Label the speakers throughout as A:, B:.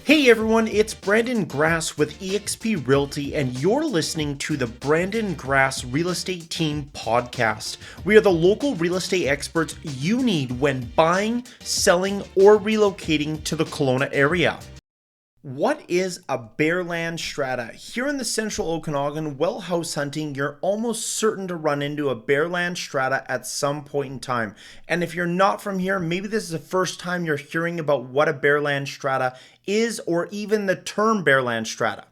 A: Hey everyone, it's Brandon Grass with eXp Realty, and you're listening to the Brandon Grass Real Estate Team podcast. We are the local real estate experts you need when buying, selling, or relocating to the Kelowna area. What is a bare land strata? Here in the central Okanagan, while house hunting, you're almost certain to run into a bare land strata at some point in time. And if you're not from here, maybe this is the first time you're hearing about what a bare land strata is, or even the term bare land strata.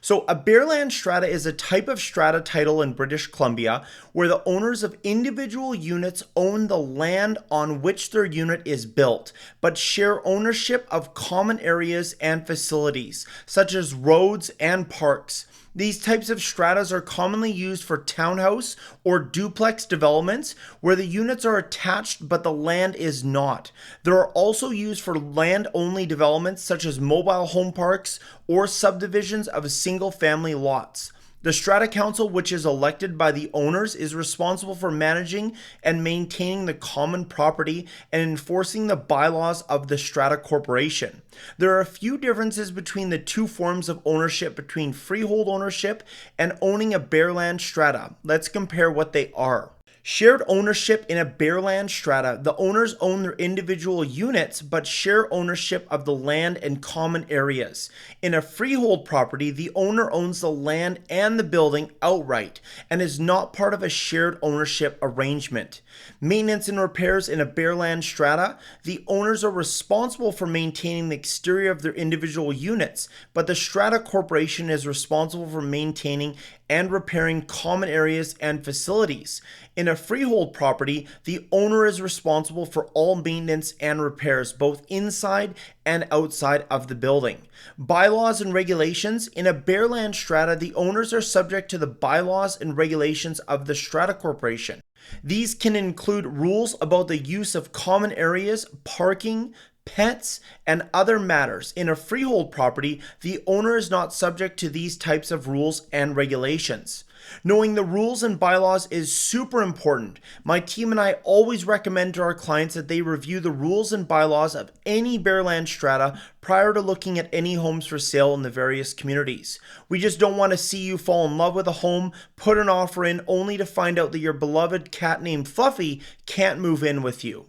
A: So a bare land strata is a type of strata title in British Columbia where the owners of individual units own the land on which their unit is built, but share ownership of common areas and facilities, such as roads and parks. These types of stratas are commonly used for townhouse or duplex developments where the units are attached but the land is not. They are also used for land-only developments such as mobile home parks or subdivisions of single-family lots. The Strata Council, which is elected by the owners, is responsible for managing and maintaining the common property and enforcing the bylaws of the Strata Corporation. There are a few differences between the two forms of ownership between freehold ownership and owning a bare land strata. Let's compare what they are. Shared ownership in a bare land strata, the owners own their individual units but share ownership of the land and common areas. In a freehold property, the owner owns the land and the building outright and is not part of a shared ownership arrangement. Maintenance and repairs in a bare land strata, the owners are responsible for maintaining the exterior of their individual units, but the Strata Corporation is responsible for maintaining and repairing common areas and facilities. In a freehold property, the owner is responsible for all maintenance and repairs, both inside and outside of the building. Bylaws and regulations. In a bare land strata, the owners are subject to the bylaws and regulations of the Strata Corporation. These can include rules about the use of common areas, parking, pets, and other matters. In a freehold property, the owner is not subject to these types of rules and regulations. Knowing the rules and bylaws is super important. My team and I always recommend to our clients that they review the rules and bylaws of any bare land strata prior to looking at any homes for sale in the various communities. We just don't want to see you fall in love with a home, put an offer in, only to find out that your beloved cat named Fluffy can't move in with you.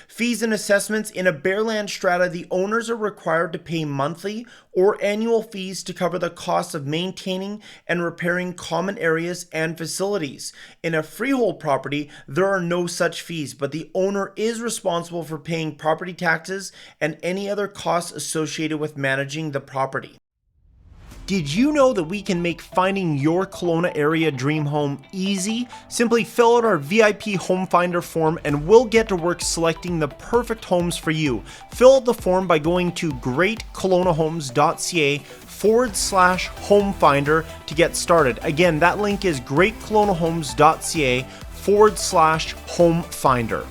A: Fees and assessments. In a bare land strata, the owners are required to pay monthly or annual fees to cover the costs of maintaining and repairing common areas and facilities. In a freehold property, there are no such fees, but the owner is responsible for paying property taxes and any other costs associated with managing the property. Did you know that we can make finding your Kelowna area dream home easy? Simply fill out our VIP Home Finder form and we'll get to work selecting the perfect homes for you. Fill out the form by going to greatkelownahomes.ca/home finder to get started. Again, that link is greatkelownahomes.ca/home finder.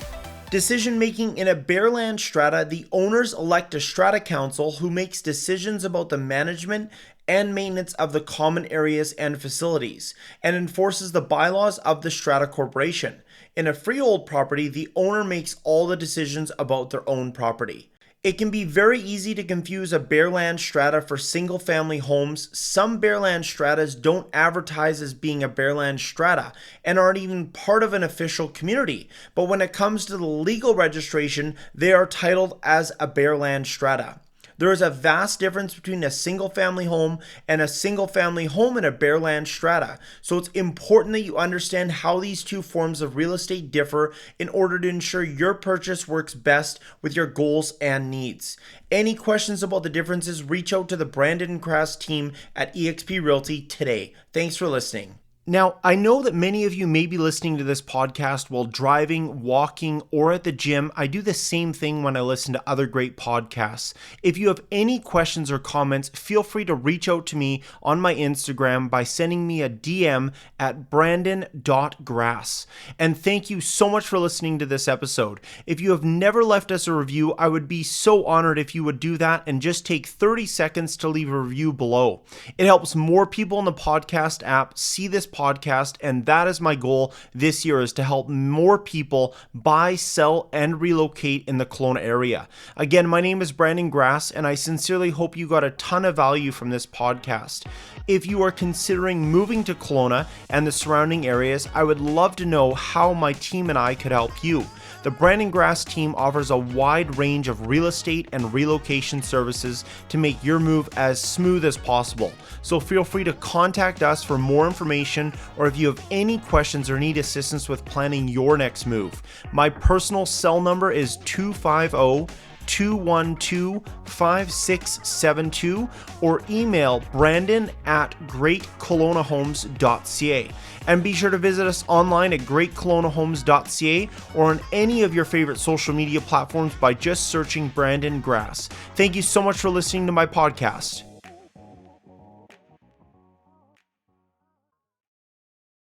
A: Decision making. In a bare land strata, the owners elect a strata council who makes decisions about the management and maintenance of the common areas and facilities, and enforces the bylaws of the Strata Corporation. In a freehold property, the owner makes all the decisions about their own property. It can be very easy to confuse a bare land strata for single family homes. Some bare land stratas don't advertise as being a bare land strata and aren't even part of an official community. But when it comes to the legal registration, they are titled as a bare land strata. There is a vast difference between a single family home and a single family home in a bare land strata. So it's important that you understand how these two forms of real estate differ in order to ensure your purchase works best with your goals and needs. Any questions about the differences, reach out to the Brandon Grass team at eXp Realty today. Thanks for listening. Now, I know that many of you may be listening to this podcast while driving, walking, or at the gym. I do the same thing when I listen to other great podcasts. If you have any questions or comments, feel free to reach out to me on my Instagram by sending me a DM at brandon.grass. And thank you so much for listening to this episode. If you have never left us a review, I would be so honored if you would do that and just take 30 seconds to leave a review below. It helps more people in the podcast app see this podcast, and that is my goal this year, is to help more people buy, sell, and relocate in the Kelowna area. Again, my name is Brandon Grass, and I sincerely hope you got a ton of value from this podcast. If you are considering moving to Kelowna and the surrounding areas, I would love to know how my team and I could help you. The Brandon Grass team offers a wide range of real estate and relocation services to make your move as smooth as possible. So feel free to contact us for more information, or if you have any questions or need assistance with planning your next move. My personal cell number is 250-212-5672, or email brandon@greatkelownahomes.ca. And be sure to visit us online at greatkelownahomes.ca or on any of your favorite social media platforms by just searching Brandon Grass. Thank you so much for listening to my podcast.